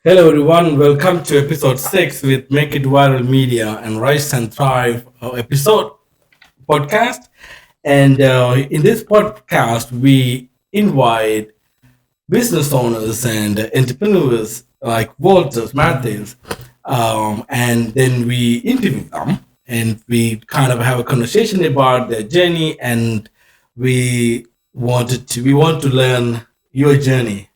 Hello, everyone. Welcome to episode 6 with Make It Viral Media and Rise and Thrive episode podcast. And in this podcast, we invite business owners and entrepreneurs like Walters, Martins, and then we interview them and we kind of have a conversation about their journey and we want to learn your journey,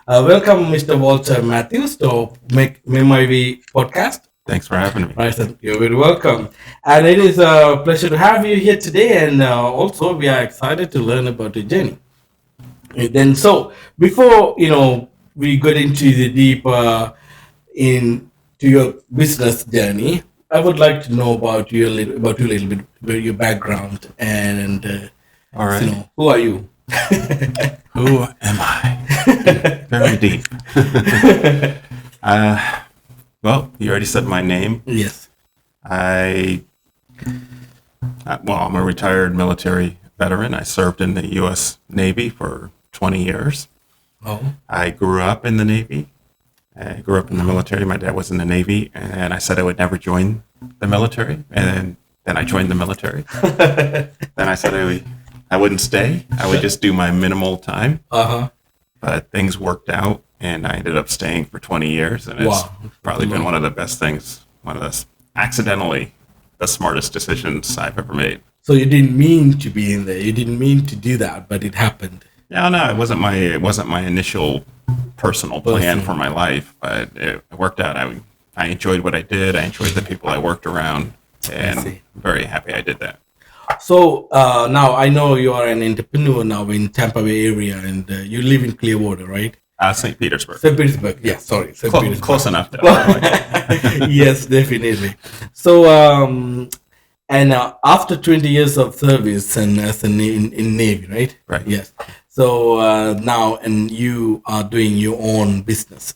welcome, Mr. Walter Matthews, to Make My Way podcast. Thanks for having me. Right, sir. You're very welcome. And it is a pleasure to have you here today. And also, we are excited to learn about your journey. And then, so before we get into the deep into your business journey, I would like to know about you a little bit, about your background, and All right. who are you? Who am I? Very deep. Well, you already said my name. Yes. I, I'm a retired military veteran. I served in the U.S. Navy for 20 years. Oh. I grew up in the Navy. I grew up in the military. My dad was in the Navy, and I said I would never join the military. And then I joined the military. Then I said I wouldn't stay. I would just do my minimal time. But things worked out, and I ended up staying for 20 years, and it's probably been one of the best things, accidentally the smartest decisions I've ever made. So you didn't mean to be in there. You didn't mean to do that, but it happened. No, it wasn't my initial personal plan for my life, but it worked out. I enjoyed what I did. I enjoyed the people I worked around, and I'm very happy I did that. So now I know you are an entrepreneur now in Tampa Bay area, and you live in Clearwater, right? St. Petersburg. St. Petersburg. Yeah, sorry. St. Petersburg. Close enough, though. Yes, definitely. So, and after 20 years of service and as in Navy, right? Right. Yes. So now, and you are doing your own business.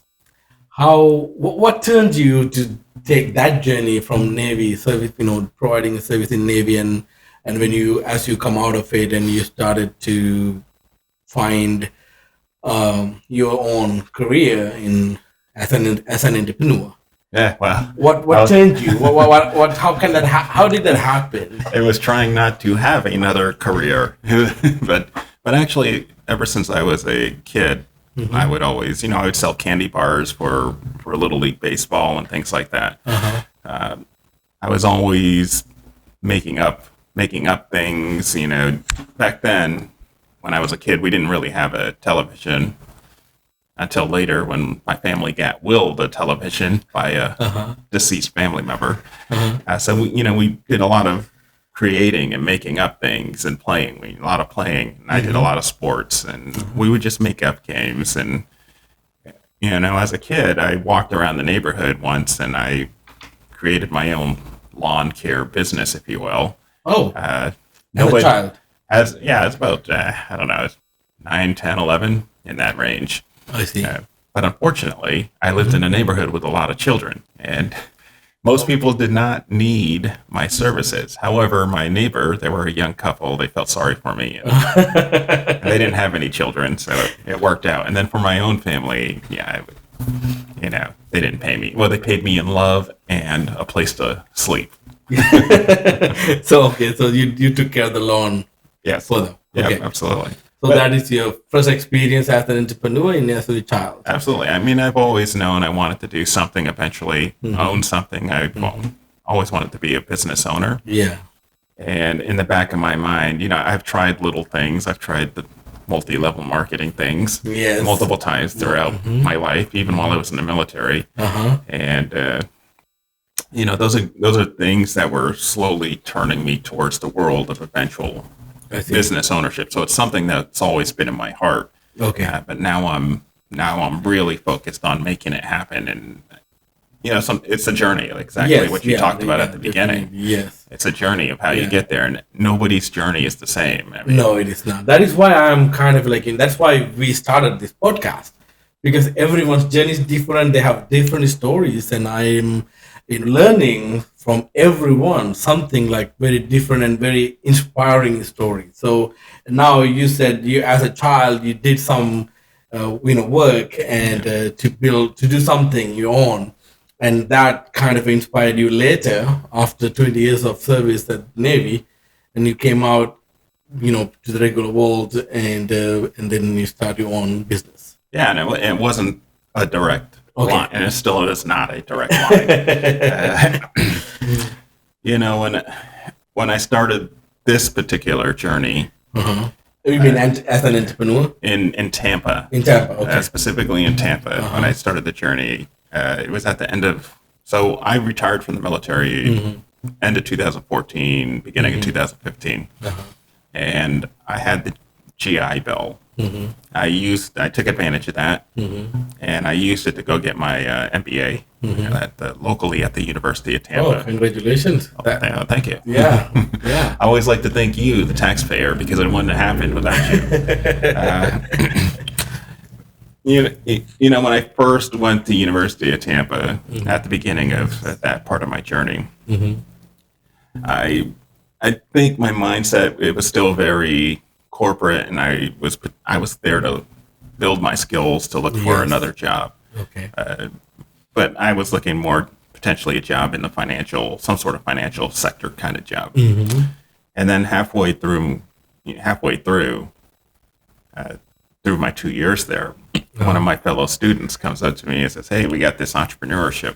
What turned you to take that journey from Navy service, providing a service in Navy, and when as you come out of it and you started to find your own career as an entrepreneur? Yeah, well, what changed you? What? How did that happen? It was trying not to have another career, but actually, ever since I was a kid, I would always, I would sell candy bars for Little League baseball and things like that. I was always making up things. Back then, when I was a kid, we didn't really have a television until later when my family got willed a television by a deceased family member. So we did a lot of creating and making up things and playing. A lot of playing. And I did a lot of sports, and we would just make up games. And as a kid, I walked around the neighborhood once, and I created my own lawn care business, if you will. Oh, as a child. It's about, I don't know, 9, 10, 11, in that range. I see. But unfortunately, I lived in a neighborhood with a lot of children, and most people did not need my services. However, my neighbor, they were a young couple, they felt sorry for me, and they didn't have any children, so it worked out. And then for my own family, they didn't pay me. Well, they paid me in love and a place to sleep. So you took care of the lawn. Yes. For them. Okay. Yeah, absolutely. So that is your first experience as an entrepreneur and as a child. Absolutely. I mean, I've always known I wanted to do something eventually, own something. I've always wanted to be a business owner. Yeah. And in the back of my mind, I've tried little things. I've tried the multi-level marketing things multiple times throughout my life, even while I was in the military. And, those are things that were slowly turning me towards the world of eventual business ownership. So it's something that's always been in my heart. Okay. But now I'm really focused on making it happen, and it's a journey, exactly what you talked about at the beginning. Yes. It's a journey of how you get there, and nobody's journey is the same. I mean, no, it is not. That is why I'm kind of that's why we started this podcast, because everyone's journey is different. They have different stories, and I'm learning from everyone something like very different and very inspiring story. So now you said you as a child you did some work and to do something your own, and that kind of inspired you later after 20 years of service at Navy, and you came out, to the regular world, and then you start your own business. Yeah, and it wasn't a direct Okay. line, and it still is not a direct line. When I started this particular journey You mean as an entrepreneur in Tampa, in Tampa? Okay. specifically in Tampa, when I started the journey, it was at the end of. So I retired from the military end of 2014, beginning of 2015, and I had the GI Bill. I took advantage of that, and I used it to go get my MBA locally at the University of Tampa. Oh, congratulations! Thank you. Yeah, yeah. I always like to thank you, the taxpayer, because it wouldn't have happened without you. When I first went to University of Tampa at the beginning of that part of my journey, I think my mindset, it was still very corporate, and I was there to build my skills to look for another job. Okay. But I was looking more potentially a job in the some sort of financial sector kind of job. And then halfway through my 2 years there, one of my fellow students comes up to me and says, "Hey, we got this entrepreneurship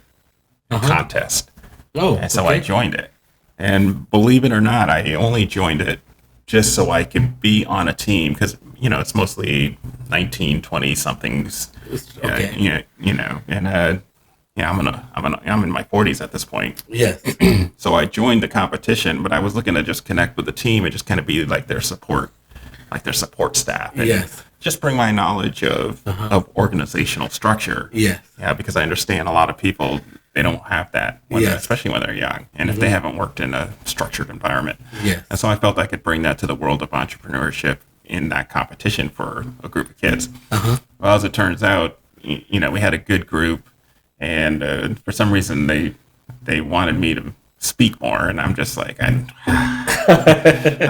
contest." Oh, And so I joined it. And believe it or not, I only joined it just so I could be on a team, because it's mostly 19, 20 somethings. Okay. And I'm in my 40s at this point. Yes. So I joined the competition, but I was looking to just connect with the team and just kind of be like their support staff. And Yes. just bring my knowledge of organizational structure. Yes. Yeah, because I understand a lot of people, they don't have that, especially when they're young, and if they haven't worked in a structured environment. Yes. And so I felt I could bring that to the world of entrepreneurship in that competition for a group of kids. Well, as it turns out, we had a good group, and for some reason they wanted me to speak more, and I'm just like, I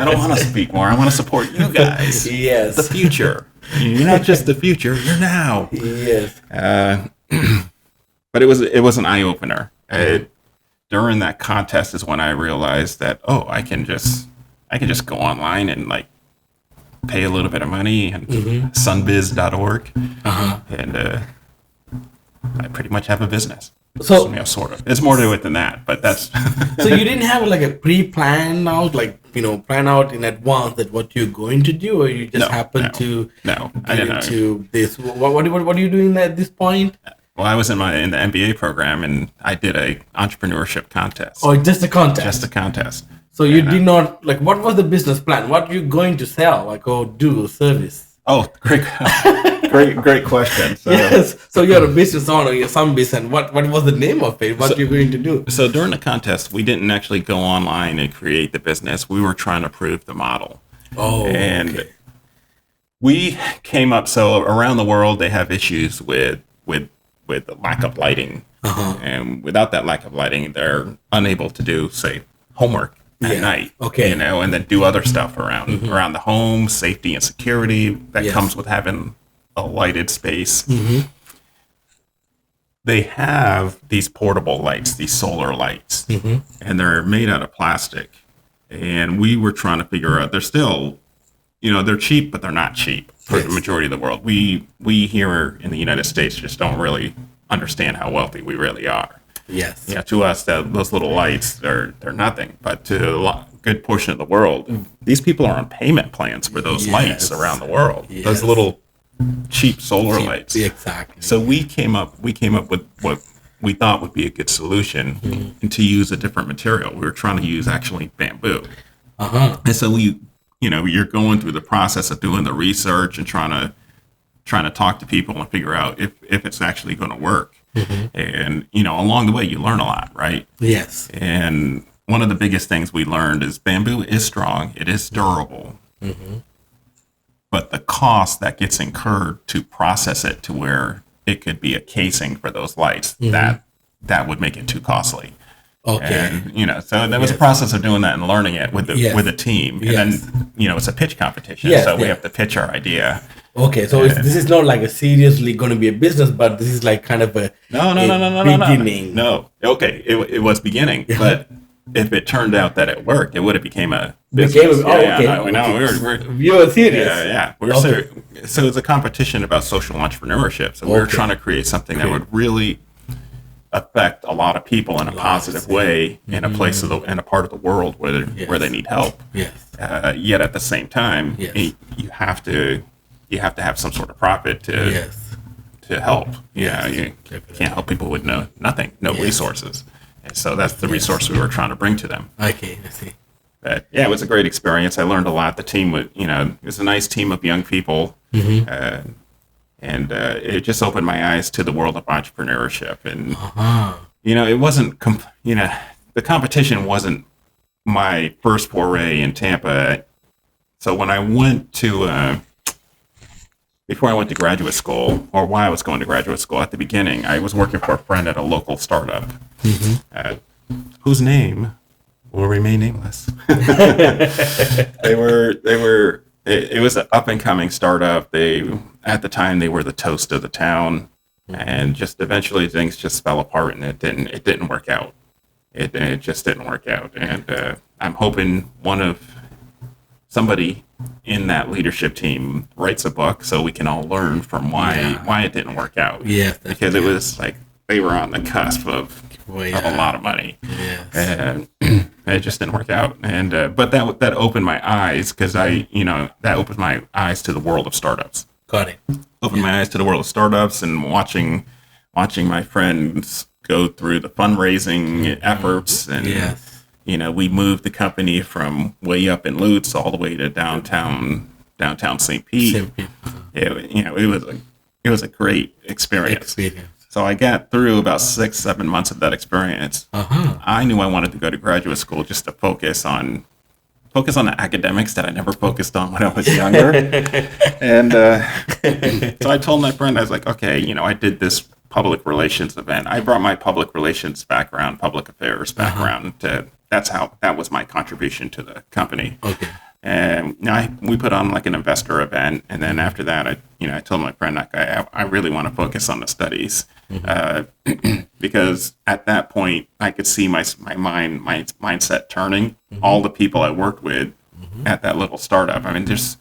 don't want to speak more. I want to support you guys. Yes. The future. You're not just the future. You're now. Yes. But it was an eye opener. During that contest is when I realized that I can just go online and like pay a little bit of money and sunbiz.org, and I pretty much have a business. So sort of. It's more to it than that, but that's. So you didn't have like a pre-plan out, plan out in advance that what you're going to do, or you just happened to I didn't know. to this? What are you doing at this point? Well, I was in the MBA program, and I did a entrepreneurship contest. Oh, just a contest. Just a contest. So you did not what was the business plan? What are you going to sell, or do service? Oh, great question. So, yes. So you're a business owner, you're some business. What was the name of it? What are you going to do? So during the contest, we didn't actually go online and create the business. We were trying to prove the model. Oh, and we came up. So around the world, they have issues with the lack of lighting, and without that lack of lighting, they're unable to do, say, homework at night. Okay. And then do other stuff around the home, safety and security that comes with having a lighted space. They have these portable lights, these solar lights, and they're made out of plastic. And we were trying to figure out, they're still, they're cheap, but they're not cheap for the majority of the world. We here in the United States just don't really understand how wealthy we really are. Yes. Yeah, to us, those little lights, they're nothing. But to a good portion of the world, these people are on payment plans for those lights around the world. Yes. Those little cheap solar lights. Exactly. So we came up with what we thought would be a good solution, and to use a different material. We were trying to use actually bamboo. And so you're going through the process of doing the research and trying to talk to people and figure out if it's actually going to work. And along the way you learn a lot, right? Yes. And one of the biggest things we learned is bamboo is strong, it is durable, but the cost that gets incurred to process it to where it could be a casing for those lights, that would make it too costly. Okay. And so there was a process of doing that and learning it with the team, and then it's a pitch competition, so we have to pitch our idea. Okay, so this is not like a seriously going to be a business, but this is like kind of No. beginning. No. Okay, it was beginning, but if it turned out that it worked, it would have became a Became business. oh okay, No, no, okay. we're You are serious. yeah, we're Okay. so it's a competition about social entrepreneurship. So we're Okay. trying to create something that would really affect a lot of people in a positive way in a place of in a part of the world where they need help. Yes. Yet at the same time, Yes. you have to have some sort of profit Yes. to help. Yeah, Yes. you Definitely. can't help people with nothing, no Yes. resources. And so that's the Yes. resource we were trying to bring to them. Okay, I see. But yeah, it was a great experience. I learned a lot. The team was, it was a nice team of young people. And it just opened my eyes to the world of entrepreneurship. And, it wasn't, the competition wasn't my first foray in Tampa. So when I went to, before I went to graduate school, or while I was going to graduate school at the beginning, I was working for a friend at a local startup, whose name will remain nameless. It was an up and coming startup. At the time, they were the toast of the town, and just eventually things just fell apart, and it didn't work out. It just didn't work out, and I'm hoping somebody in that leadership team writes a book so we can all learn from why it didn't work out. Yes, because it was like they were on the cusp of a lot of money, and it just didn't work out. And but that opened my eyes because that opened my eyes to the world of startups. Got it. Opened my eyes to the world of startups and watching my friends go through the fundraising efforts and. Yes. We moved the company from way up in Lutz all the way to downtown St. Pete. It was a great experience. So I got through about 6-7 months of that experience. I knew I wanted to go to graduate school just to focus on the academics that I never focused on when I was younger. And so I told my friend, I was like, okay, I did this public relations event. I brought my public relations background, public affairs background that was my contribution to the company. Okay. And we put on like an investor event, and then after that, I told my friend, like, I really want to focus on the studies, because at that point I could see my mindset turning. All the people I worked with at that little startup. I mean, there's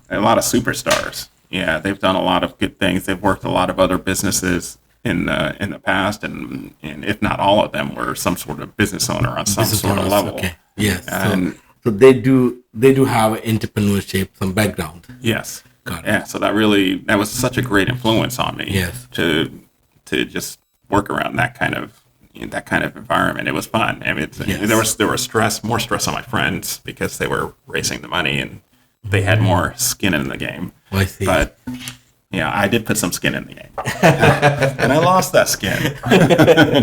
a lot of superstars. Yeah, they've done a lot of good things. They've worked a lot of other businesses in the past, and if not all of them were some sort of business owner on some sort of level. Okay. Yes. And so they do have entrepreneurship, some background. yes. Got it. Yeah, so that was such a great influence on me. Yes. To just work around that kind of environment. It was fun. I mean, there was more stress on my friends because they were raising the money and they had more skin in the game. Oh, I see. But yeah, I did put some skin in the game, and I lost that skin.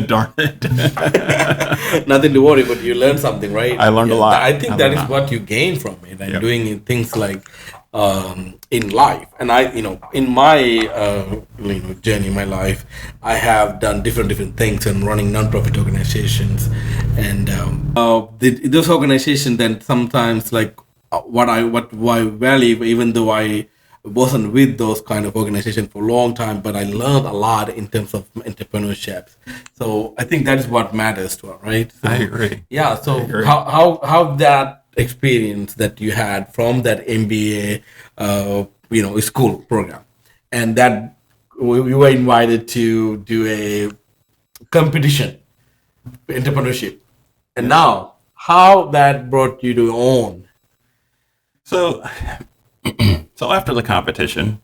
Darn it! Nothing to worry, but you learned something, right? I learned a lot. I think that is what you gain from it, and doing things like in life. And in my journey, my life, I have done different things and running non-profit organizations, and those organizations then sometimes like what I value, even though I wasn't with those kind of organizations for a long time, but I learned a lot in terms of entrepreneurship. So I think that is what matters to us, right? So, I agree. Yeah. So how that experience that you had from that MBA, school program, and that you were invited to do a competition, entrepreneurship, and now how that brought you to your own. So after the competition,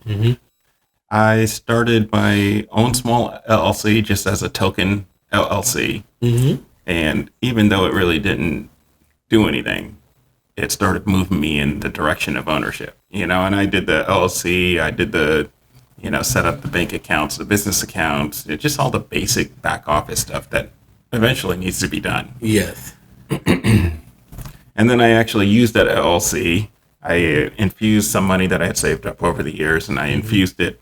I started my own small LLC just as a token LLC. And even though it really didn't do anything, it started moving me in the direction of ownership. And I did the LLC, I did the, set up the bank accounts, the business accounts, just all the basic back office stuff that eventually needs to be done. Yes. And then I actually used that LLC. I infused some money that I had saved up over the years, and I infused it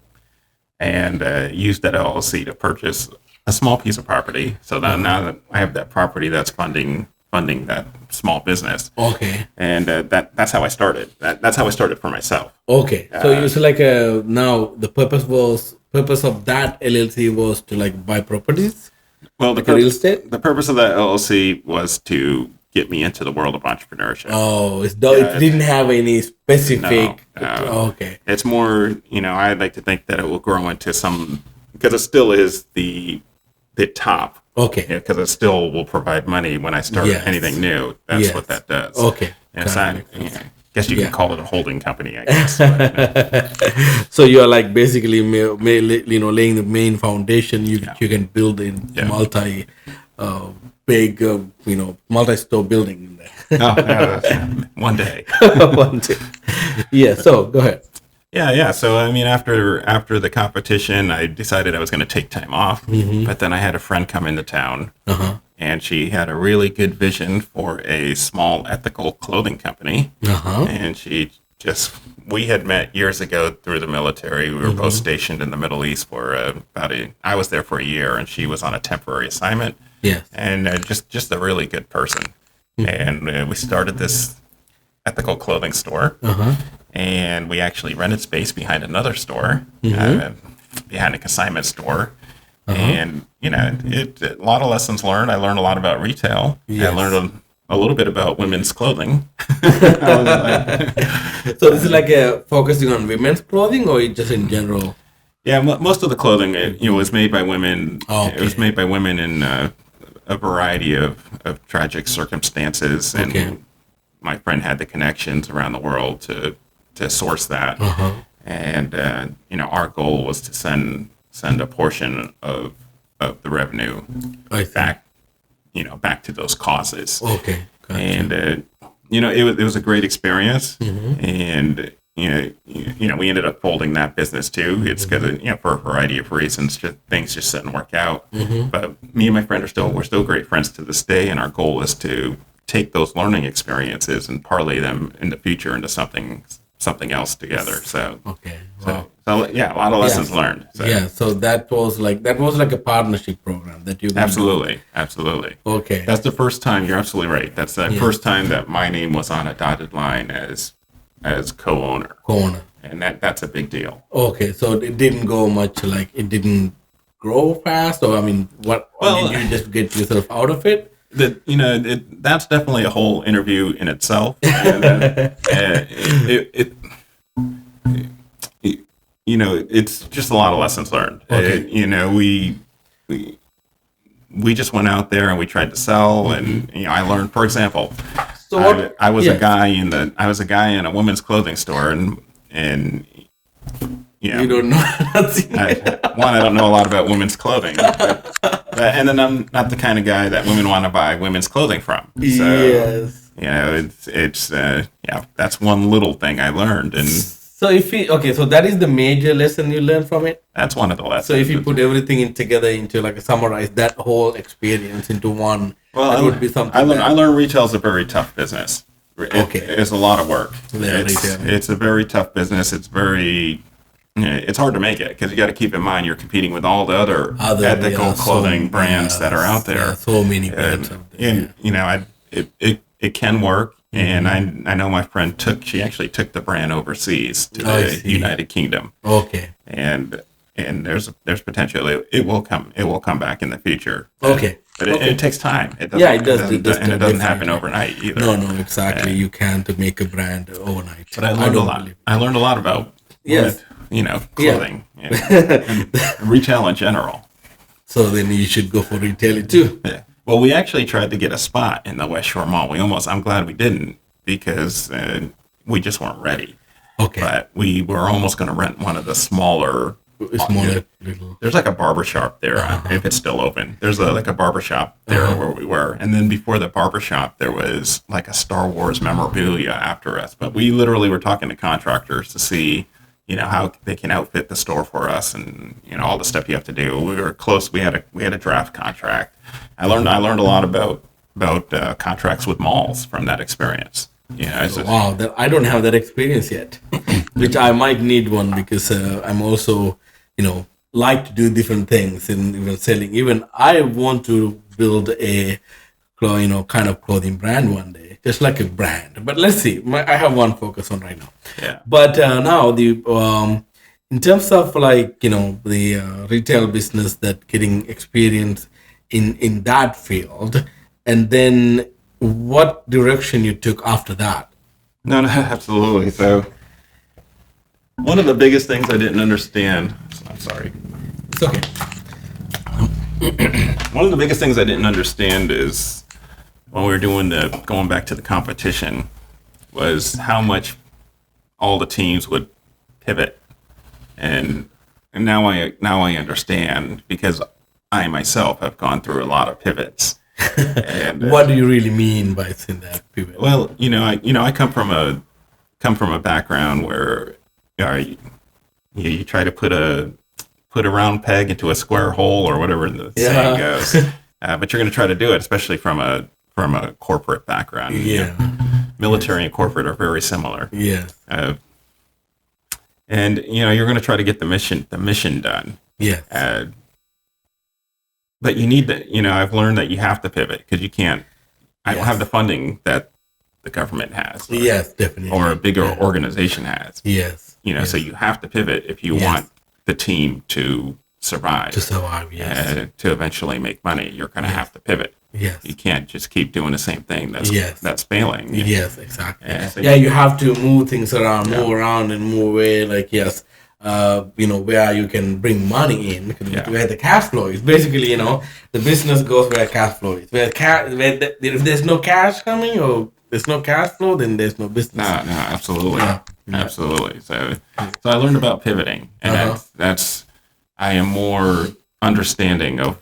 and used that LLC to purchase a small piece of property. So that now that I have that property that's funding funding that small business. Okay. And that's how I started. That's how I started for myself. Okay. So it's like now the purpose of that LLC was to like buy properties, Well, like a real estate. the purpose of that LLC was to get me into the world of entrepreneurship. Oh, it Yeah, didn't have any specific. no. Okay. It's more, I'd like to think that it will grow into some, because it still is the top. Okay. Because it still will provide money when I start Yes. anything new. That's Yes. what that does. Okay. And it's Got not, it. I guess you Yeah. can call it a holding company, I guess. But, So you're like basically laying the main foundation. You can build in Yeah. multi big multi-store building in there. one day. One day. Yeah. So go ahead. Yeah. So I mean, after the competition, I decided I was going to take time off. But then I had a friend come into town, and she had a really good vision for a small ethical clothing company. And we had met years ago through the military. We were both stationed in the Middle East for I was there for a year, and she was on a temporary assignment. Yes. And just a really good person. And we started this ethical clothing store. And we actually rented space behind another store, behind a consignment store. And, a lot of lessons learned. I learned a lot about retail. Yes. I learned a little bit about women's clothing. So this is like focusing on women's clothing, or just in general? Yeah, most of the clothing, was made by women. Okay. It was made by women in a variety of tragic circumstances. And my friend had the connections around the world to source that. And, our goal was to send a portion of the revenue back to those causes. Okay. Gotcha. And, it was a great experience. And, we ended up folding that business too. It's because, for a variety of reasons, things just didn't work out. But me and my friend we're still great friends to this day. And our goal is to take those learning experiences and parlay them in the future into something else together. So, okay. Wow. so yeah, a lot of lessons learned. So. Yeah. So that was like a partnership program that you Absolutely. Okay. That's the first time. You're absolutely right. That's the first time that my name was on a dotted line as co-owner. Co-owner. And that's a big deal. Okay. So it didn't go much, like it didn't grow fast, or did you just get yourself out of it? That's definitely a whole interview in itself. It's just a lot of lessons learned. Okay. We just went out there and we tried to sell, and I learned, for example, So I was a guy in a women's clothing store, and you don't know nothing. I don't know a lot about women's clothing, and then I'm not the kind of guy that women want to buy women's clothing from. So, Yes. it's that's one little thing I learned, and So so that is the major lesson you learned from it. that's one of the lessons. So if you put everything together into like summarize that whole experience into one, that would be something. I learned retail is a very tough business. It's a lot of work. It's a very tough business. It's hard to make it because you got to keep in mind you're competing with all the other ethical clothing brands that are out there. So many brands out there. And it can work. And I know my friend she actually took the brand overseas to the United Kingdom. Okay. And there's potential. It will come back in the future. Okay. But it takes time. It does. And it doesn't happen overnight either. No, exactly. You can't make a brand overnight. But I learned a lot. I learned a lot about clothing and retail in general. So then you should go for retailing too. Yeah. Well, we actually tried to get a spot in the West Shore Mall. I'm glad we didn't because we just weren't ready. Okay. But we were almost going to rent one of the smaller little. There's like a barber shop there, if it's still open. There's like a barber shop there where we were. And then before the barber shop, there was like a Star Wars memorabilia after us. But we literally were talking to contractors to see, how they can outfit the store for us and, all the stuff you have to do. We were close. We had a draft contract. I learned a lot about contracts with malls from that experience. Wow, I don't have that experience yet, which I might need one because I'm also, like to do different things and even selling. Even I want to build a kind of clothing brand one day, just like a brand. But let's see. I have one focus on right now. Yeah. But now the in terms of like the retail business, that getting experience in that field, and then what direction you took after that? No, no, absolutely. So one of the biggest things I didn't understand. I'm sorry. It's okay. One of the biggest things I didn't understand is when we were doing going back to the competition was how much all the teams would pivot, and now I understand because I myself have gone through a lot of pivots. And, What do you really mean by saying that pivot? well, I come from a background where you try to put a round peg into a square hole, or whatever the saying goes. But you're going to try to do it, especially from a corporate background. Yeah. Military and corporate are very similar. Yes. And you're going to try to get the mission done. Yes. But you need to, I've learned that you have to pivot because you can't. I don't have the funding that the government has. Yes, definitely. Or a bigger organization has. Yes. So you have to pivot if you want the team to survive. To survive, yes. To eventually make money, you're going to have to pivot. Yes. You can't just keep doing the same thing that's failing. Yes, exactly. So you have to move things around, move around and move away, like, yes, where you can bring money in, where the cash flow is. Basically, the business goes where cash flow is. If there's no cash coming or there's no cash flow, then there's no business. No, absolutely. Absolutely. So I learned about pivoting, and I am more understanding of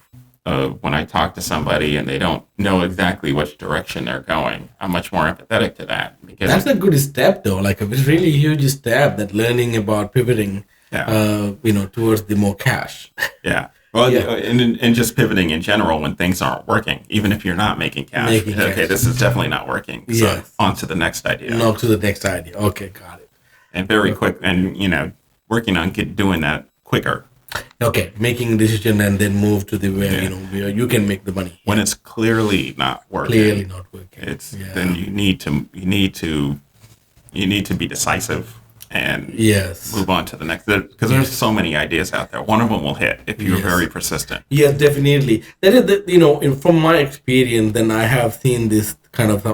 when I talk to somebody and they don't know exactly which direction they're going. I'm much more empathetic to that. Because that's a good step, though. Like a really huge step, that learning about pivoting, towards the more cash. Yeah. Well, and just pivoting in general when things aren't working, even if you're not making cash. Okay, this is definitely not working. So on to the next idea. No, to the next idea. Okay, got it. And very quick, and working on doing that quicker. Okay, making a decision and then move to the where you can make the money. When it's clearly not working. Then you need to be decisive and move on to the next, because there's so many ideas out there. One of them will hit if you're very persistent. Yes, definitely. That is from my experience, then I have seen this kind of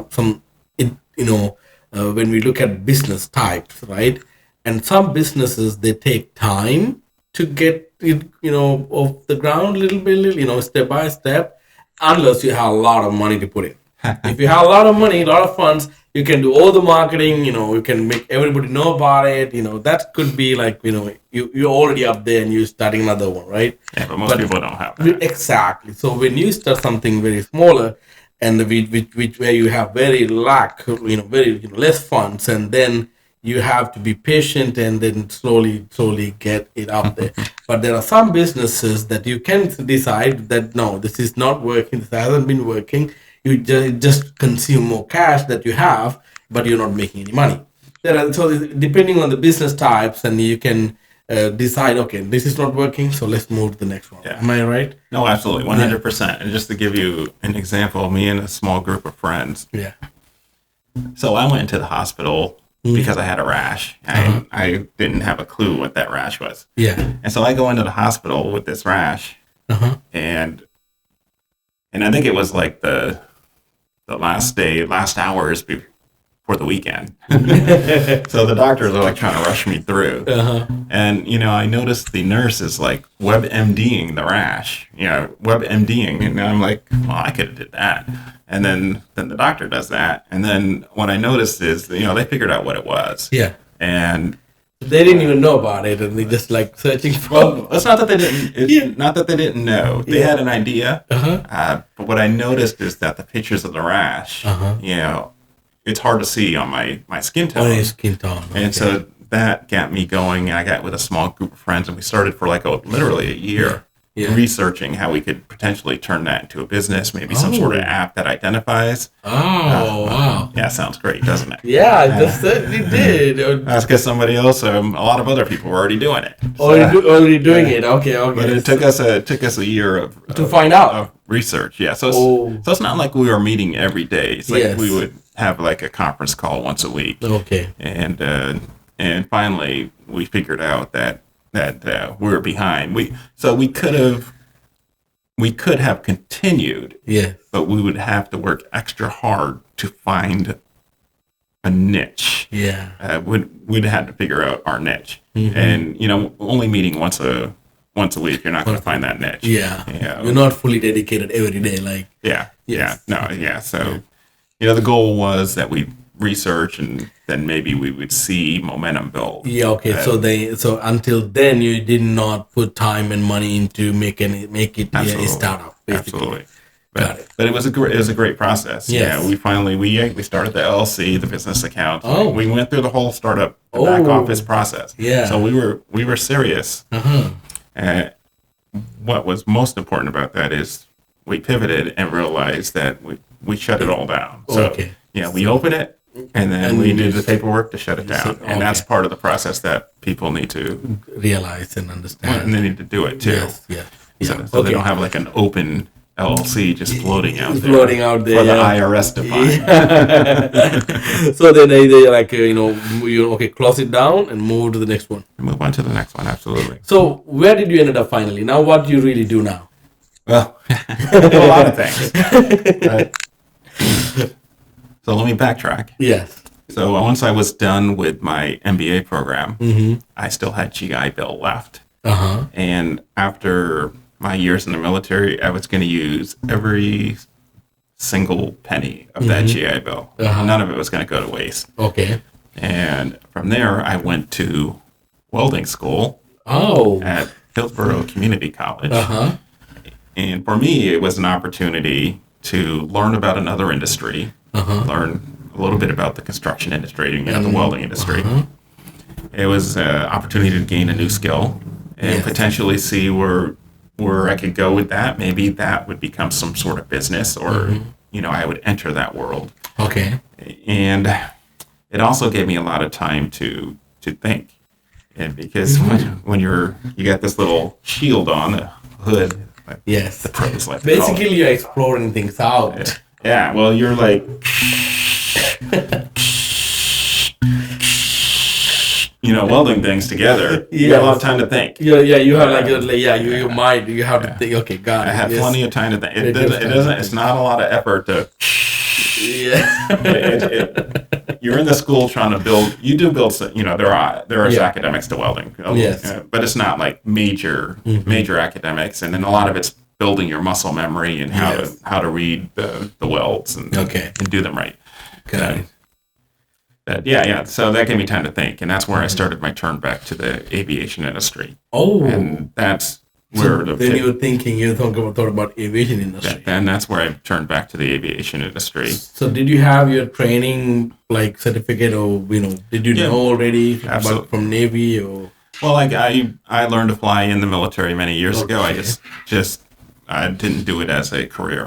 when we look at business types, right? And some businesses, they take time to get it, off the ground little bit, step by step, unless you have a lot of money to put in. If you have a lot of money, a lot of funds, you can do all the marketing, you can make everybody know about it, that could be like, you're already up there and you're starting another one, right? Yeah, but most people don't have that. Exactly. So when you start something very smaller, and which where you have very very less funds, and then you have to be patient and then slowly get it up there. But there are some businesses that you can decide that, no, this is not working, this hasn't been working. You just consume more cash that you have, but you're not making any money. So depending on the business types, and you can decide, okay, this is not working, so let's move to the next one. Yeah. Am I right? No, absolutely, 100%. And just to give you an example, me and a small group of friends. Yeah. So I went into the hospital because I had a rash. I didn't have a clue what that rash was. Yeah. And so I go into the hospital with this rash, and I think it was like the last hours before the weekend. So the doctors are like trying to rush me through. And, I noticed the nurse is like WebMDing the rash, WebMDing. And I'm like, well, I could have did that. And then the doctor does that. And then what I noticed is, they figured out what it was. Yeah. And they didn't even know about it, and they just like searching for. Well, it's not that they didn't. It's not that they didn't know. They had an idea. But what I noticed is that the pictures of the rash, it's hard to see on my skin tone. On your skin tone. Okay. And so that got me going. I got with a small group of friends, and we started for like literally a year researching how we could potentially turn that into a business, maybe some sort of app that identifies. Wow. Yeah, sounds great, doesn't it? Yeah, it certainly did. That's because somebody else, a lot of other people were already doing it. Already doing it. Okay. But it took us a year to find out. Research, yeah. Oh, So it's not like we were meeting every day. It's like yes. we would have like a conference call once a week, Okay. and finally we figured out that we were behind. We could have continued, Yeah. but we would have to work extra hard to find a niche. Yeah. We'd have to figure out our niche, Mm-hmm. and only meeting once a week, you're not going to find that niche. Yeah. Yeah. You're not fully dedicated every day. Like, Yeah, Yes. yeah, no, yeah. So, the goal was that we research, and then maybe we would see momentum build. yeah. Okay. So until then, you did not put time and money into make it a startup. Basically. Absolutely. Got it. But it was a great process. Yes. Yeah, we started the LLC, the business account. Oh. We went through the whole startup, the back Oh. office process. Yeah. So we were serious. Uh-huh. What was most important about that is we pivoted and realized that we shut it all down. So Okay. we open it, and then we did the paperwork to shut it down. Okay. And that's part of the process that people need to, Realize and understand. and they need to do it too. Yes. Yeah. So, Yeah. so they don't have like an open LLC just floating out there. Floating out there, for the yeah. IRS to find. So then they like close it down and move to the next one. Move on to the next one. Absolutely. So where did you end up finally? Now what do you really do now? Well, a lot of things. So let me backtrack. Yes. So once I was done with my MBA program, Mm-hmm. I still had GI Bill left. Uh-huh. And after my years in the military, I was going to use every single penny of that GI Bill. Uh-huh. None of it was going to go to waste. Okay. And from there, I went to welding school Oh. at Hillsborough Community College. Uh-huh. And for me, it was an opportunity to learn about another industry, learn a little bit about the construction industry, the welding industry. It was an opportunity to gain a new skill and Yes. potentially see where I could go with that. Maybe that would become some sort of business, or I would enter that world. Okay. And it also gave me a lot of time to think. And because when you got this little shield on the hood, Yes. the pros like to call it. Basically you're exploring things out. Yeah, well, you're like, welding things together. You got a lot of time to think. Yeah, you have your mind. You have to think. Okay, got it. I had Yes. plenty of time to think. It is time to It's not a lot of effort to. Yeah. You're in the school trying to build. You do build. There are Yeah. academics to welding. Yes. But it's not like major academics, and then a lot of it's building your muscle memory and how to read the welds and do them right. Got it. Yeah. So that gave me time to think, and that's where I started my turn back to the aviation industry. Oh. And that's where then you were thinking, you thought about aviation industry. and that's where I turned back to the aviation industry. So did you have your training like certificate, or did you know already Absolutely. from Navy or? Well, I learned to fly in the military many years ago. I just I didn't do it as a career.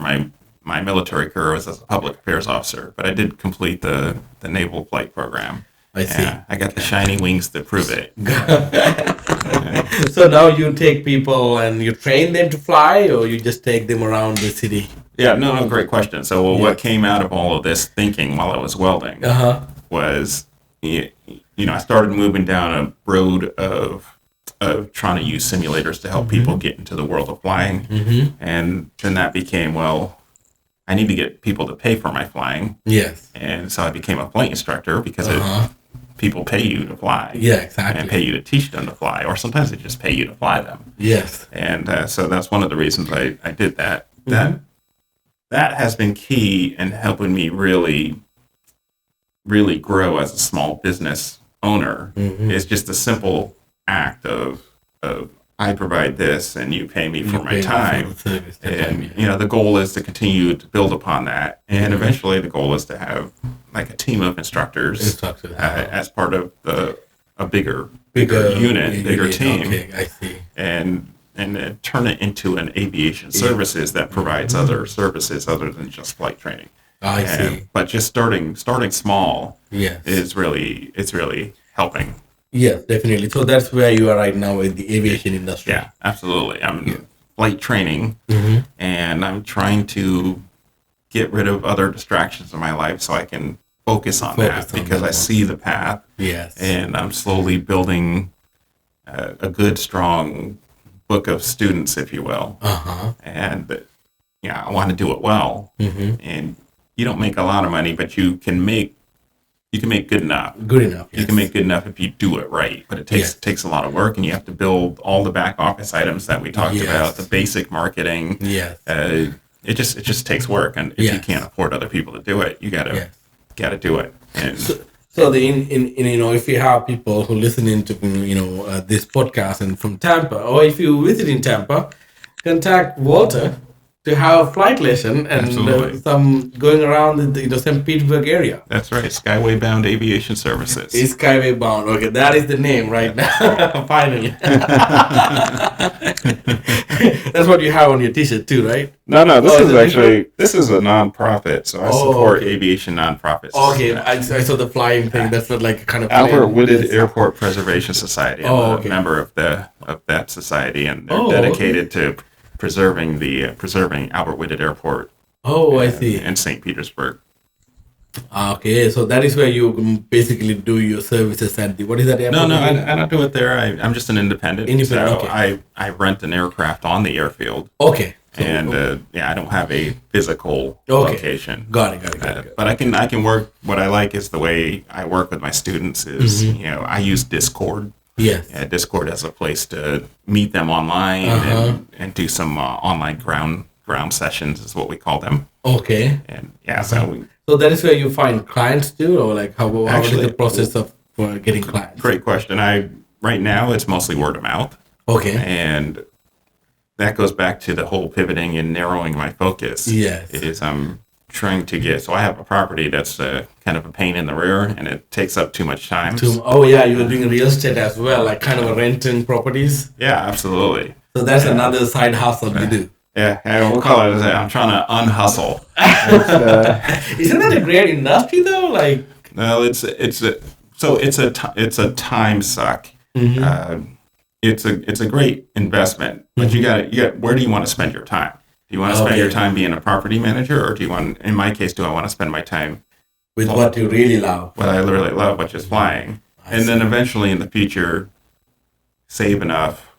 My military career was as a public affairs officer, but I did complete the naval flight program. I see. I got the shiny wings to prove it. So now you take people and you train them to fly, or you just take them around the city? Yeah, no, great question. So what came out of all of this thinking while I was welding was, I started moving down a road of trying to use simulators to help people get into the world of flying. And then that became, well, I need to get people to pay for my flying. Yes. And so I became a flight instructor because people pay you to fly. Yeah, exactly. And pay you to teach them to fly, or sometimes they just pay you to fly them. Yes. And so that's one of the reasons I did that. That has been key in helping me really, really grow as a small business owner. It's just a simple act of I provide this and you pay me for my time. And the goal is to continue to build upon that. And eventually the goal is to have like a team of instructors as part of a bigger unit, bigger team. Okay, I see. And turn it into an aviation services that provides other services other than just flight training. I see. But just starting small Yes. it's really helping. Yes, definitely. So that's where you are right now in the aviation industry. Yeah, absolutely. flight training, and I'm trying to get rid of other distractions in my life so I can focus on that because I see the path. Yes. And I'm slowly building a good, strong book of students, if you will. And I want to do it well. And you don't make a lot of money, but you can make good enough. Good enough. Yes. You can make good enough if you do it right, but it takes a lot of work, and you have to build all the back office items that we talked about, the basic marketing. Yes. It just takes work, and if you can't afford other people to do it, you gotta do it. And so if you have people who listening to this podcast and from Tampa, or if you visit in Tampa, contact Walter to have a flight lesson and some going around the St. Petersburg area. That's right, Skyway Bound Aviation Services. It's Skyway Bound. Okay, that is the name right now. Finally. That's what you have on your T-shirt too, right? No. This is a nonprofit, so I support aviation nonprofits. Okay, I saw the flying thing. That's not like a kind of Albert Wooded Airport Preservation Society. I'm a member of that society, and they're dedicated to preserving Albert Whitted Airport. I see. In St. Petersburg. Okay, so that is where you basically do your services at what is that airport? No, I don't do it there. I'm just an independent. So okay. I rent an aircraft on the airfield. Okay. So, and I don't have a physical location. Got it. But I can work. What I like is the way I work with my students is I use Discord. Yes. Discord as a place to meet them online and do some online ground sessions is what we call them. Okay. And so that is where you find clients too, or like how is the process of getting clients? Great question. Right now it's mostly word of mouth. Okay. And that goes back to the whole pivoting and narrowing my focus. Yes. Is I'm trying to so I have a property that's kind of a pain in the rear, and it takes up too much time. You're doing real estate as well, like kind of renting properties. Yeah, absolutely. So that's another side hustle you do. Yeah, we'll call it I'm trying to unhustle. Isn't that a great industry though? Like, no, it's a time suck. It's a great investment, but you got where do you want to spend your time? Do you want to spend your time being a property manager, or do I want to spend my time with what you really love? What I really love, which is flying. And then eventually in the future, save enough,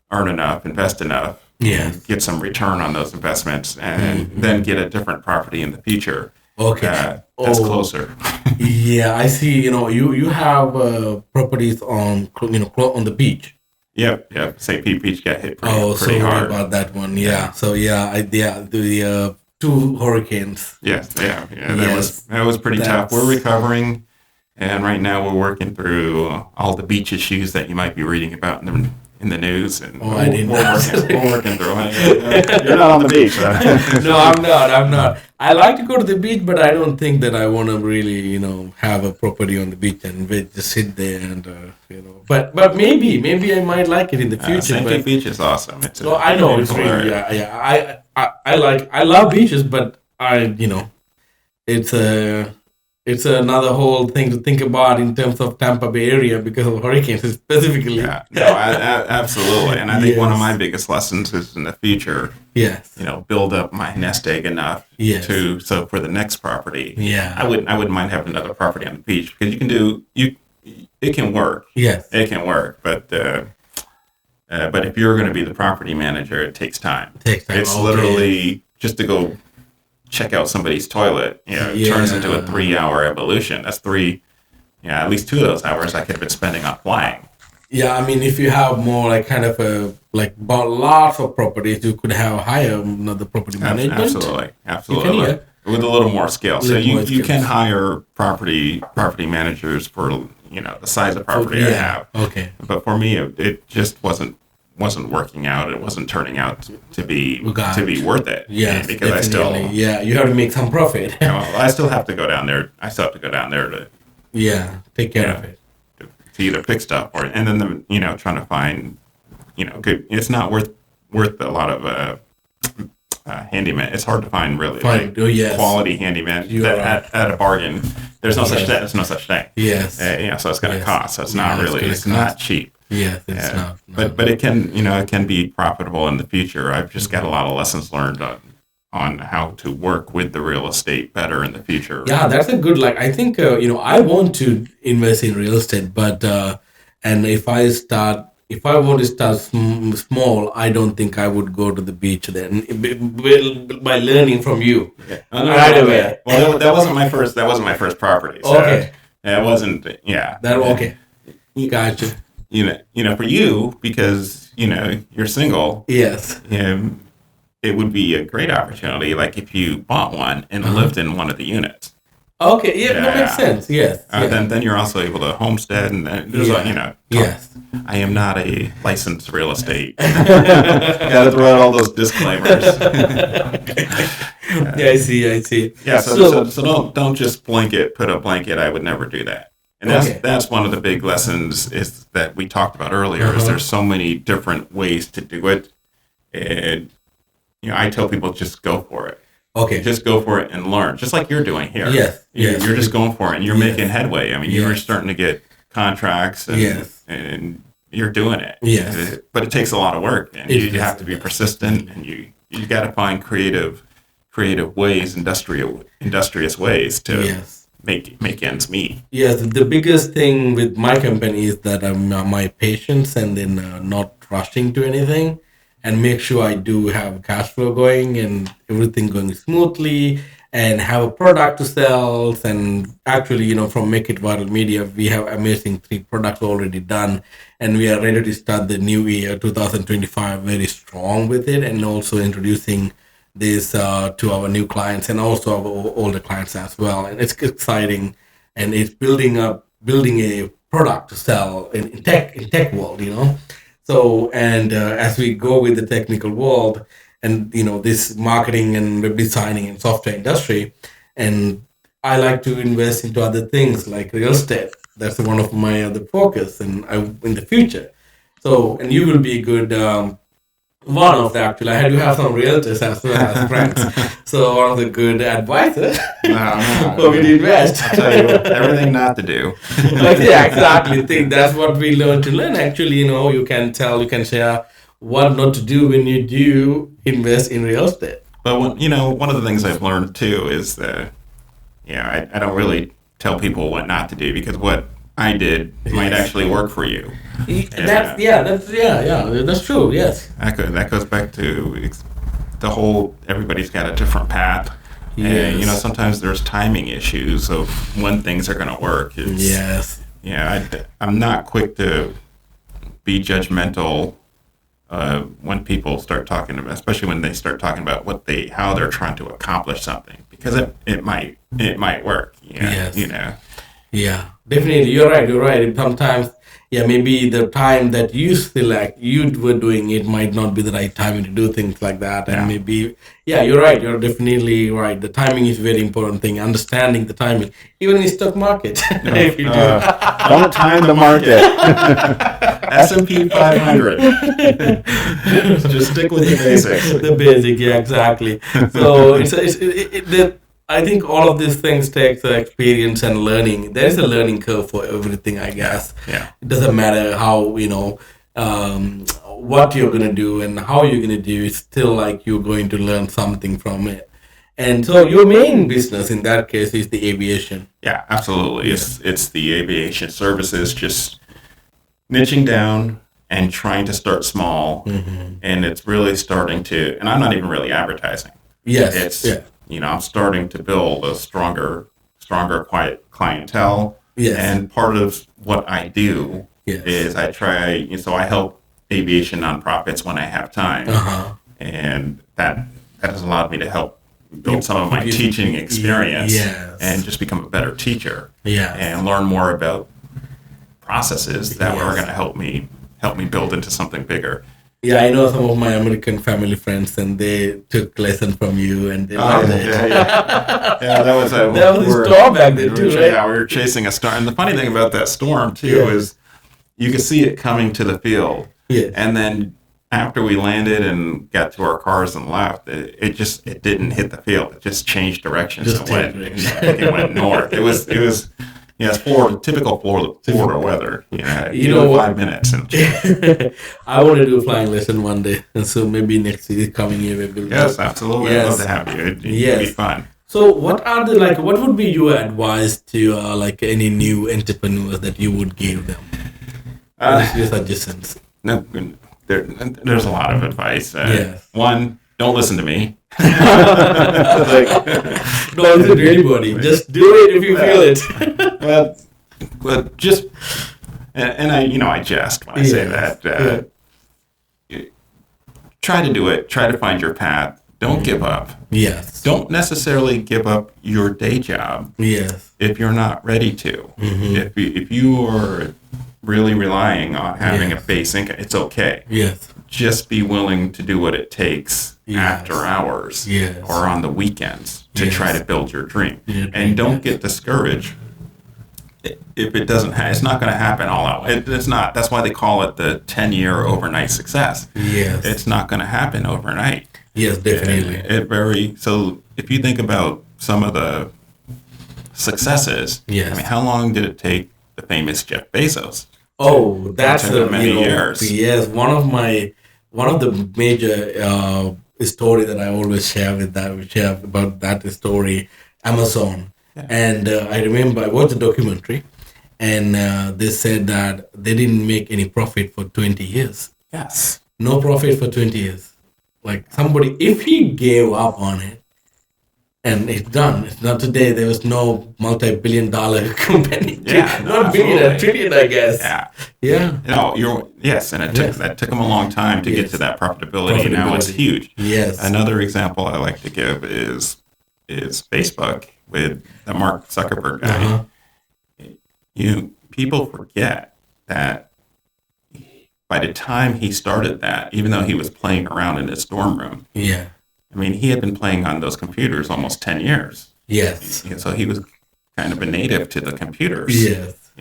earn enough, invest enough, get some return on those investments, and then get a different property in the future. Okay. That's closer. Yeah, I see. You have properties on the beach. Yep. St. Pete Beach got hit pretty hard. Sorry about that one. Yeah. So the 2 hurricanes. Yes. That was pretty tough. We're recovering, and right now we're working through all the beach issues that you might be reading about in the news. And I didn't know. We're working through it. You're not on the beach, huh? No, I'm not. I like to go to the beach, but I don't think that I want to really, have a property on the beach and just sit there and, But maybe I might like it in the future. St. Pete Beach is awesome. I know it's really, I love beaches, but it's another whole thing to think about in terms of Tampa Bay area because of hurricanes specifically. Yeah, no, absolutely. And I think one of my biggest lessons is in the future, build up my nest egg enough so for the next property, I wouldn't mind having another property on the beach because it can work. Yes, it can work, but if you're going to be the property manager, it takes time. It's literally just to go check out somebody's toilet, it turns into a 3-hour evolution. That's at least 2 of those hours I could have been spending on flying. Yeah, I mean, if you have more like kind of bought lots of properties, you could have hire the property management. Absolutely. With a little more skill. So you can hire property managers for, the size of property I have. Okay. But for me, it just wasn't working out. It wasn't turning out to be worth it. Yeah, because definitely. You have to make some profit. I still have to go down there. To take care of it. To either pick stuff and then trying to find good. It's not worth a lot of handyman. It's hard to find really quality handyman at a bargain. There's no such thing. Yes. So it's going to cost. So it's not really. It's not cheap. Yes, it's Yeah. not. No, But no. it can, it can be profitable in the future. I've just got a lot of lessons learned on how to work with the real estate better in the future. Yeah, that's a good, like, I think, I want to invest in real estate, but, and if I want to start small, I don't think I would go to the beach then, by learning from you. Yeah. Right away. Well, that wasn't my first. That wasn't my first property. So Okay. it wasn't. Yeah. That, okay. Gotcha. For you, because you're single. Yes. It would be a great opportunity, like if you bought one and lived in one of the units. Okay, yeah, that makes sense. Yes. Yeah. Then you're also able to homestead, and then there's Yes. I am not a licensed real estate. Got to throw out all those disclaimers. Yeah, I see. Yeah, so don't just put a blanket. I would never do that. And that's one of the big lessons is that we talked about earlier. Is there's so many different ways to do it, and I tell people just go for it. Okay. Just go for it and learn, just like you're doing here. Yes. You're just going for it, and you're making headway. I mean, you're starting to get contracts, and you're doing it. Yes. But it takes a lot of work, and you have to be persistent, and you got to find creative ways, industrious ways to make ends meet. Yes, the biggest thing with my company is that I'm my patience and then not rushing to anything, and make sure I do have cash flow going and everything going smoothly, and have a product to sell. And actually, from Make It Viral Media, we have amazing 3 products already done, and we are ready to start the new year 2025 very strong with it, and also introducing this to our new clients and also our older clients as well. And it's exciting, and it's building a product to sell in tech world. So, and as we go with the technical world, and this marketing and web designing and software industry, and I like to invest into other things like real estate. That's one of my other focus, and in the future. So, and you will be a good one of the, actually, I do have some realtors as well as friends. So one of the good advisors for me to invest. I'll tell you everything not to do. Yeah, exactly. Think that's what we learn to learn. Actually, you can share what not to do when you do invest in real estate. But one of the things I've learned too is that, I don't really tell people what not to do, because what I did might actually work for you. That's true. Yes. That goes back to the whole. Everybody's got a different path, and sometimes there's timing issues of when things are going to work. I'm not quick to be judgmental when people start talking about, especially when they start talking about how they're trying to accomplish something, because it might work. Yeah, definitely. You're right. Sometimes, maybe the time that you select, you were doing it might not be the right timing to do things like that. And maybe, you're right. You're definitely right. The timing is a very important thing. Understanding the timing, even in the stock market. If you do. Don't time the market. S&P 500. Just stick with the basics. The basic, exactly. So I think all of these things takes experience and learning. There's a learning curve for everything, I guess. Yeah. It doesn't matter how, what you're going to do and how you're going to do. It's still like you're going to learn something from it. And so your main business in that case is the aviation. Yeah, absolutely. It's the aviation services, just niching down and trying to start small. Mm-hmm. And it's really starting to, and I'm not even really advertising. Yes. I'm starting to build a stronger clientele. Yes. And part of what I do is I try, so I help aviation nonprofits when I have time. Uh-huh. And that has allowed me to help build some of my teaching experience and just become a better teacher. And learn more about processes that are going to help me build into something bigger. Yeah, I know some of my American family friends, and they took lesson from you, and they loved it. That was a storm back then too, right? Yeah, we were chasing a storm. And the funny thing about that storm too is you could see it coming to the field. Yes. And then after we landed and got to our cars and left, it didn't hit the field. It just changed directions. It went north. It was Yeah, it's typical Florida weather. Yeah, You know what? 5 minutes. And I want to do a flying lesson one day, and so maybe next year, coming year, maybe we'll yes, do. absolutely. I'd love Yes, to have you. It'd be yes. fun. So, what are the like? What would be your advice to like any new entrepreneurs that you would give them? What is your suggestions? No, there's a lot of advice. Yes. One, don't listen to me. Like, don't listen to anybody. Just do it if you feel it. well, just and I jest when I say that. Try to do it. Try to find your path. Don't give up. Yes. Don't necessarily give up your day job. Yes. If you're not ready to. If you are really relying on having a base income, it's okay. Yes. Just be willing to do what it takes after hours or on the weekends to try to build your dream. And don't get discouraged if it doesn't it's not going to happen all out. It's not. That's why they call it the 10-year overnight success. Yes. It's not going to happen overnight. Yes, definitely. So if you think about some of the successes, I mean, how long did it take the famous Jeff Bezos? Oh, that's many years. Yes, one of the major story that I always share about that story, Amazon. And I remember I watched a documentary, and they said that they didn't make any profit for 20 years. Yes. No profit for 20 years. Like somebody, if he gave up on it, and it's done. It's not today. There was no multi-billion-dollar company. Yeah, Not billion, a trillion, I guess. Yeah. No, and that took them a long time to get to that profitability. And now it's huge. Yes. Another example I like to give is Facebook with the Mark Zuckerberg guy. People forget that by the time he started that, even though he was playing around in his dorm room, I mean, he had been playing on those computers almost 10 years. Yes. So he was kind of a native to the computers. Yes.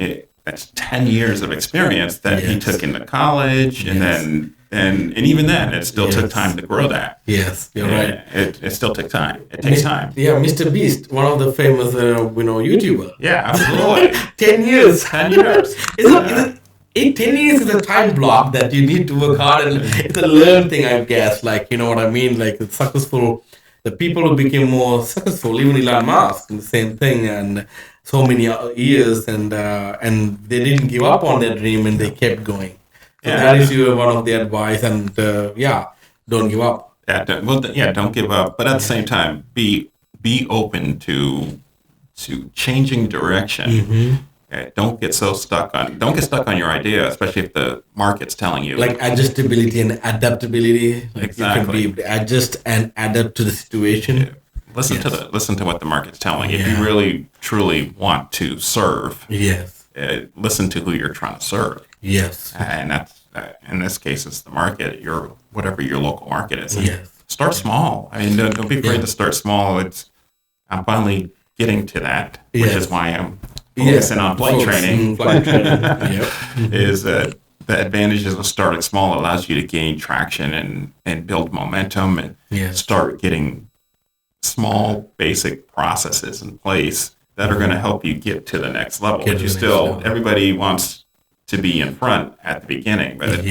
That's 10 years of experience that he took into college, and then and even then, it still took time to grow that. Yes, you're right. It still took time. It takes time. Yeah, Mr. Beast, one of the famous YouTuber. Yeah, absolutely. 10 years. 10 years. 10 years is a time block that you need to work hard, and it's a learned thing, I guess. Like, you know what I mean? Like, it's successful. The people who became more successful, even Elon Musk, the same thing, and so many years, and they didn't give up on their dream, and they kept going. So that is one of the advice, and don't give up. Don't give up. But at the same time, be open to changing direction. Mm-hmm. Don't get stuck on your idea, especially if the market's telling you. Like adjustability and adaptability. Like exactly. You can adjust and adapt to the situation. Yeah. Listen to what the market's telling you. If you really truly want to serve, listen to who you're trying to serve. Yes. And that's in this case, it's the market. Whatever your local market is. Yes. Start small. I mean, don't be afraid to start small. I'm finally getting to that, which is why I'm focusing on flight training. Is that the advantages of starting small allows you to gain traction and build momentum and start getting small basic processes in place that are going to help you get to the next level. But everybody wants to be in front at the beginning, but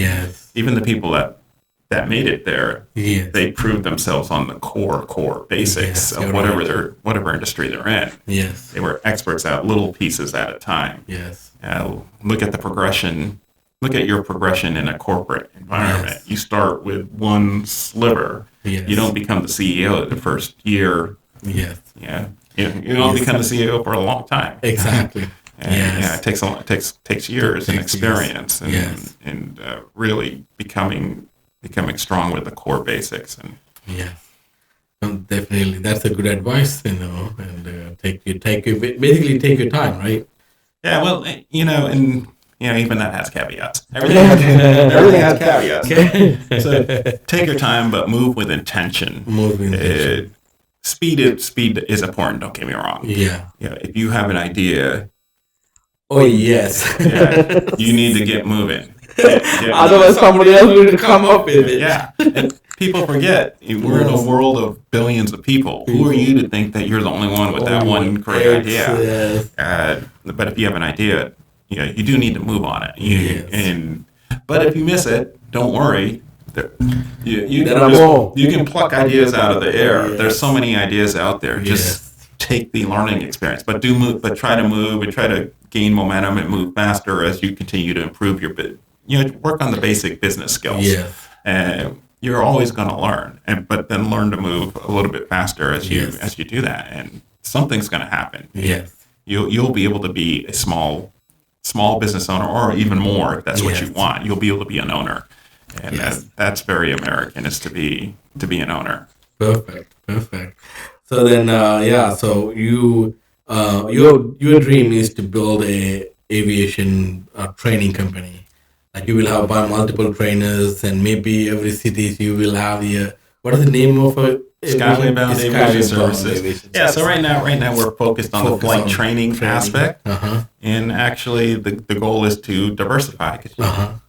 even the people that made it there, they proved themselves on the core basics of whatever industry they're in. Yes. They were experts at little pieces at a time. Yes. Look at the progression. Look at your progression in a corporate environment. Yes. You start with one sliver. Yes. You don't become the CEO the first year. Yes. Yeah. You don't become the CEO for a long time. Exactly. And it takes years and experience and really becoming strong with the core basics. And definitely, that's a good advice, and take your time, right? Yeah, well, and even that has caveats. Everything has caveats. So take your time, but move with intention. Speed is important. Don't get me wrong. Yeah. If you have an idea. Oh yes. You need to get moving. Otherwise, somebody else will come up with it. Yeah. people forget we're in a world of billions of people. Who are you to think that you're the only one with that one great idea? Yes. But if you have an idea, you do need to move on it. Yes. But if you miss it, don't worry. There are more. You can pluck ideas out of the air. Yes. There's so many ideas out there. Yes. Just take the learning experience, but try to move and try to gain momentum and move faster as you continue to improve your bit. Work on the basic business skills. Yes. And you're always going to learn, but then learn to move a little bit faster as you do that, and something's going to happen. Yes. You'll be able to be a small business owner, or even more if that's what you want. You'll be able to be an owner, and that's very American, is to be an owner. Perfect. So then, so your dream is to build a aviation training company. Like you will have multiple trainers, and maybe every city you will have what is the name of a Skyway Bound Aviation Services. Yeah, so right now we're focused on the flight training aspect, and actually the goal is to diversify.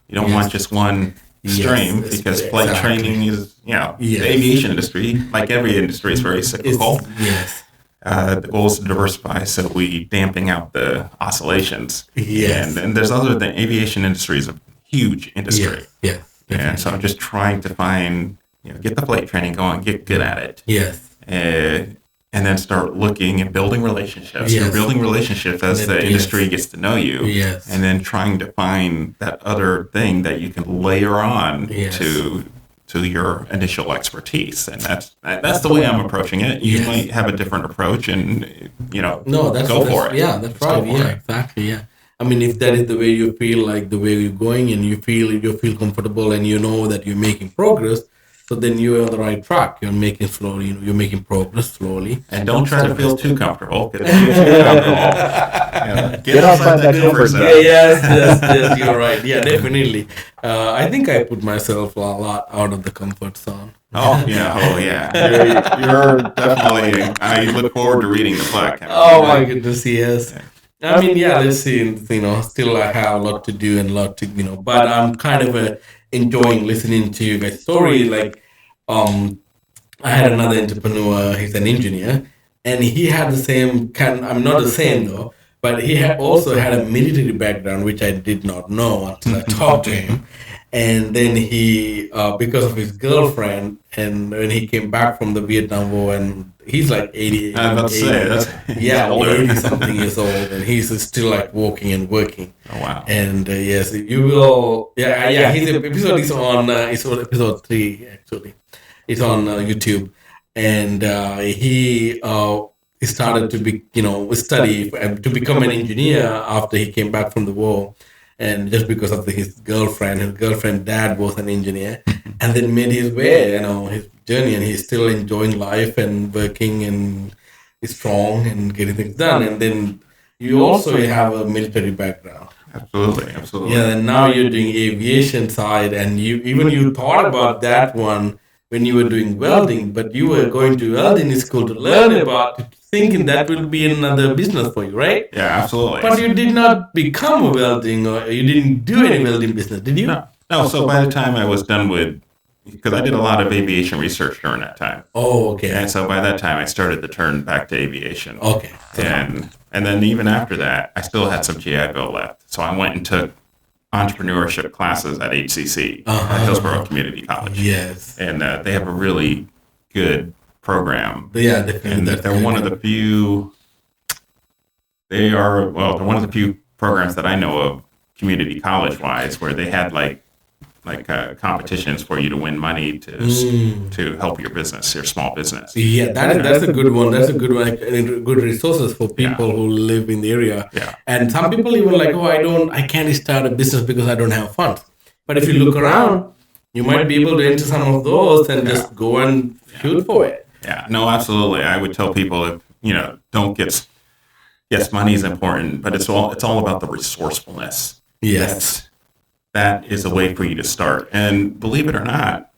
You don't want just one stream, because flight training is, the aviation industry, like every industry, is very cyclical. The goal is to diversify, so we damping out the oscillations. And there's other than aviation industry is a huge industry. And so I'm just trying to find, get the flight training going, get good at it. And then start looking and building relationships. You're building relationships as the industry gets to know you. And then trying to find that other thing that you can layer on to your initial expertise. And that's the way I'm approaching it. You might have a different approach, and go for it. Yeah, that's right. Exactly. I mean, if that is the way you feel, like the way you're going, and you feel comfortable, and you know that you're making progress, so then you're on the right track. You're making progress slowly. And don't try to feel too comfortable. Get outside that comfort zone. Yes, you're right. Yeah, definitely. I think I put myself a lot out of the comfort zone. Oh yeah. You're definitely. I look forward to reading the book. Oh my goodness, yes. I mean, let's see. Still I have a lot to do and a lot to, but I'm kind of enjoying listening to you guys' story. Like, I had another entrepreneur. He's an engineer, and he had the same kind. I'm not the same though, but he also had a military background, which I did not know until I talked to him. And then he, because of his girlfriend, and when he came back from the Vietnam War, and he's like 80, I was about to say, older. 80 something years old, and he's still like walking and working. Oh wow! And yes, you will. His episode is on. It's on episode 3 actually. It's on YouTube, and he started to study to become an engineer after he came back from the war. And just because of his girlfriend dad was an engineer, and then made his way, his journey, and he's still enjoying life and working and is strong and getting things done. And then you also have a military background. Absolutely. Yeah, and now you're doing aviation side, and you thought about that one when you were doing welding, but you were going to welding school to learn about it, thinking that will be another business for you, right? Yeah, absolutely. But you did not become a welding, or you didn't do any welding business, did you? No. So by the time I was done with, because I did a lot of aviation research during that time. Oh, okay. And so by that time I started to turn back to aviation. Okay. And then even after that, I still had some GI Bill left. So I went and took entrepreneurship classes at HCC, at Hillsborough Community College. Yes. And they have a really good program. Yeah, definitely. And they're one of the few. They're one of the few programs that I know of, community college wise, where they had like competitions for you to win money to help your business, your small business. Yeah, that's a good one. That's a good one. Good resources for people who live in the area. Yeah. And some people even like, I can't start a business because I don't have funds. But if you look around, you might be able to enter some of those and just go and shoot for it. Yeah, no, absolutely. I would tell people, don't get. Yes, money is important, but it's all about the resourcefulness. Yes. That is a way for you to start. And believe it or not,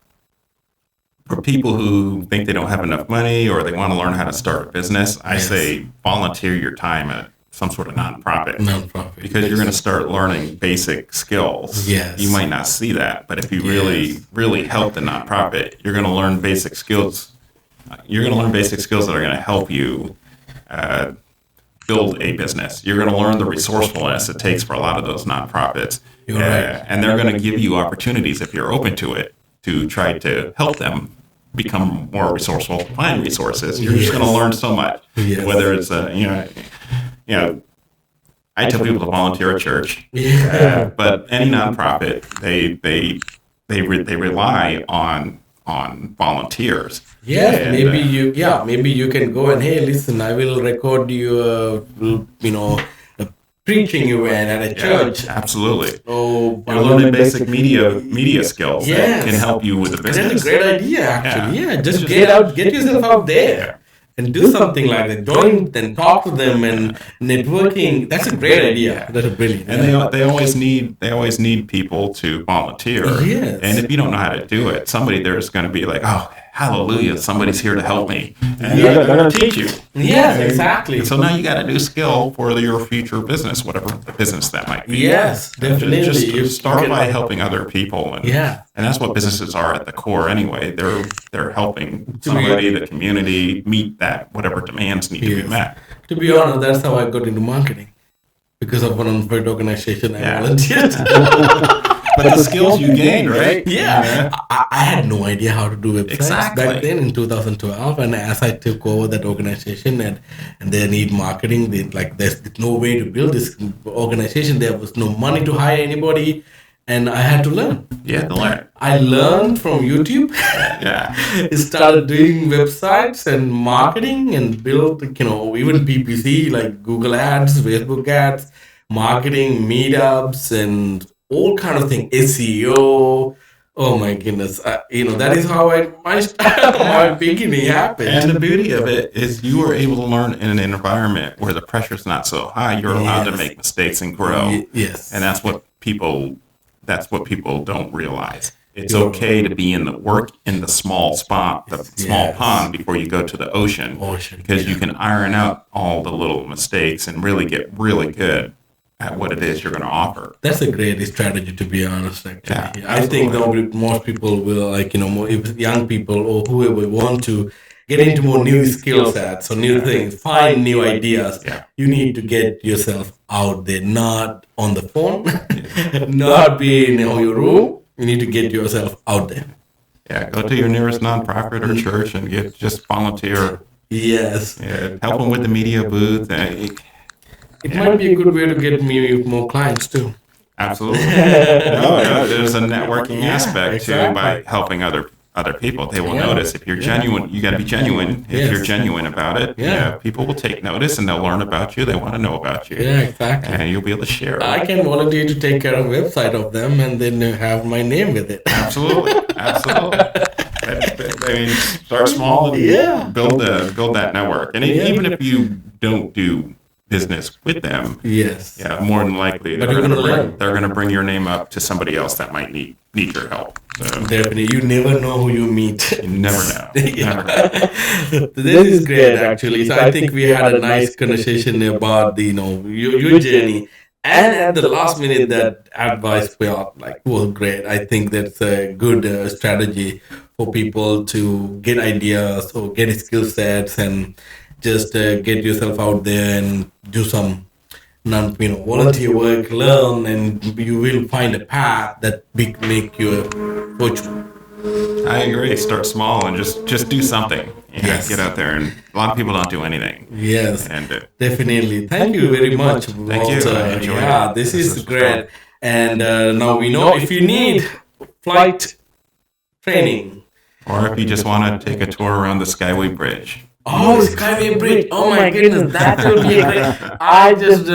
for people who think they don't have enough money or they want to learn how to start a business, I say volunteer your time some sort of nonprofit. Nonprofit. Because you're going to start learning basic skills. Yes. You might not see that, but if you really help the nonprofit, you're going to learn basic skills. You're going to learn basic skills that are going to help you build a business. You're going to learn the resourcefulness it takes for a lot of those nonprofits. Right. And they're going to give you opportunities, if you're open to it, to try to help them become more resourceful, find resources. You're just going to learn so much. Yes. Whether it's I tell people to volunteer at church, but any nonprofit, they rely on volunteers. Yes, And, maybe you can go and, hey, listen, I will record you, a preaching event at a church. Absolutely. Oh, You're learning basic media skills Yes. that can help you with the business. that's a great idea, actually. Yeah, just get yourself out there and do something like that. Join and talk to them and networking. That's a great idea. That's a brilliant. And they always need people to volunteer. Yes. And if you don't know how to do it, somebody there is going to be like, oh, hallelujah, somebody's here to help me. And they're going to teach you. Yes, exactly. And so now you got a new skill for your future business, whatever the business that might be. Yes, definitely. Just start by helping other people. And that's what businesses are at the core anyway. They're helping somebody, the community, meet that whatever demands need to be met. To be honest, that's how I got into marketing. Because of one nonprofit organization I volunteered. But the skills you gained, right? Yeah. I had no idea how to do websites Exactly. back then in 2012. And as I took over that organization and they need marketing, there's no way to build this organization. There was no money to hire anybody. And I had to learn. You had to learn. I learned from YouTube. Yeah. Started doing websites and marketing and built, even PPC like Google ads, Facebook ads, marketing, meetups, and all kind of things. SEO. Oh my goodness. That is how my beginning happened. And the beauty of it is you were able to learn in an environment where the pressure's not so high. You're allowed to make mistakes and grow. Yes. And that's what people don't realize. It's okay to be in the small spot, the small pond before you go to the ocean. Because you can iron out all the little mistakes and really get really good at what it is you're going to offer. That's a great strategy, to be honest. Actually, Yeah, I think most people will if young people or whoever want to get into more new skill sets or new things, find new ideas. Yeah. You need to get yourself out there, not on the phone, not be in your room. You need to get yourself out there. Yeah, go to your nearest nonprofit or church and just volunteer. Yes. Yeah, help them with the media booth. It might be a good way to get me more clients too. Absolutely. No, there's a networking aspect exactly. too by helping other people. They will notice if you're genuine. You got to be genuine if you're genuine about it. Yeah. People will take notice and they'll learn about you. They want to know about you. Yeah, exactly. And you'll be able to share. I can volunteer to take care of the website of them and then have my name with it. Absolutely. I mean, start small and build that network. And even if you don't do business with them, more than likely they're going to bring your name up to somebody else that might need your help. So, definitely, you never know who you meet. You never know. Never know. This is great, actually. So I think we had a nice conversation about your journey, and at the last minute, that advice was great. I think that's a good strategy for people to get ideas or get skill sets and just get yourself out there and do some volunteer work, learn, and you will find a path that make you a fortune. I agree. Start small and just do something. Yes. Get out there. And a lot of people don't do anything. Yes, And definitely. Thank you very much, Thank you. Walter. I enjoyed it. This is great. And now we know if you need flight training. or if you just want to take a tour around the Skyway Bridge. Oh, Skyway Bridge! Oh my goodness, that will be great. I just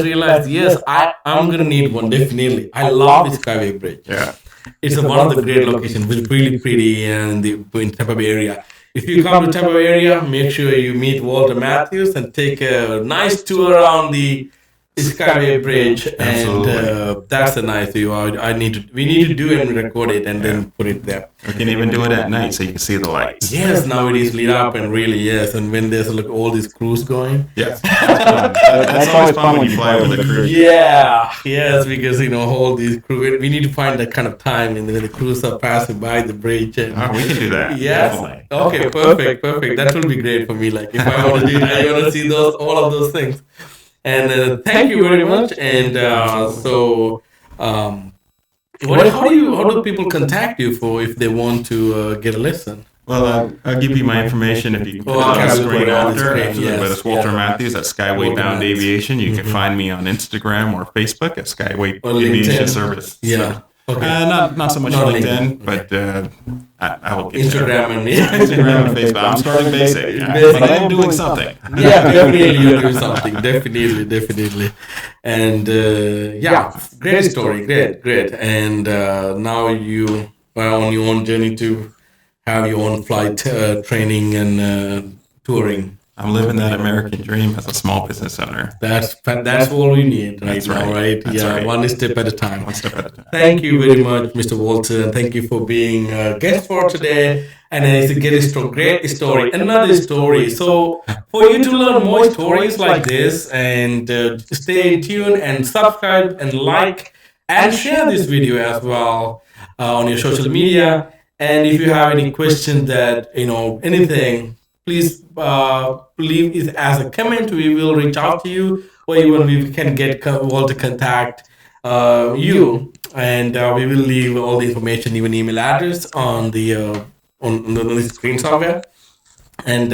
realized. Yes, I'm gonna need one definitely. I love the Skyway Bridge. Yeah. It's one of the great locations. It's really pretty and in Tampa Bay area. If you come to Tampa Bay area, make sure you meet Walter Matthews and take a nice tour around the Skyway Bridge, and Absolutely. that's a nice view. We need to do and record it and Yeah. then put it there. We can even do it at night so you can see the lights. Yes, now it is lit up and really yes, and when there's like all these crews going. Yes. That's always fun when you fly with a crew. Yeah, yes, because all these crew. We need to find that kind of time, and when the crews are passing by the bridge. And, Oh, we can do that. yes. Definitely. Okay. Perfect. That will be great for me. Like if I want to do, I want to see all of those things. And thank you very much. And um, how do people contact you for if they want to get a lesson? Well, I'll give you my information if you can put it on the screen after. But it's Walter Matthews at Skyway Bound Aviation. You can find me on Instagram or Facebook at Skyway Aviation Service. Yeah. Okay. Not so much LinkedIn, but I will get Instagram and Instagram and Facebook. I'm starting basic, but I am doing something. Yeah, definitely you're doing something. Definitely. And great story, great. And now you are on your own journey to have your own flight training and touring. I'm living that American dream as a small business owner. That's all we need right now, right? That's right. One step at a time. One step at a time. Thank you very much, Mr. Walter, and thank you for being a guest for today. And it's a great story, another story. So for you to learn more stories like this, and stay in tune and subscribe and like and share this video as well on your social media. And if you have any questions that anything, please leave it as a comment. We will reach out to you, or even we can get Walter contact you, and we will leave all the information, even email address on the screen somewhere. And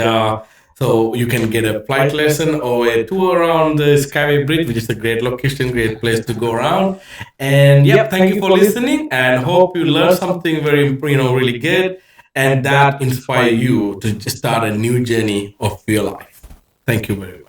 so you can get a flight lesson or a tour around the Skyway Bridge, which is a great location, great place to go around. And thank you for listening, and hope you learned something very really good, and that inspire you to start a new journey of your life. Thank you very much.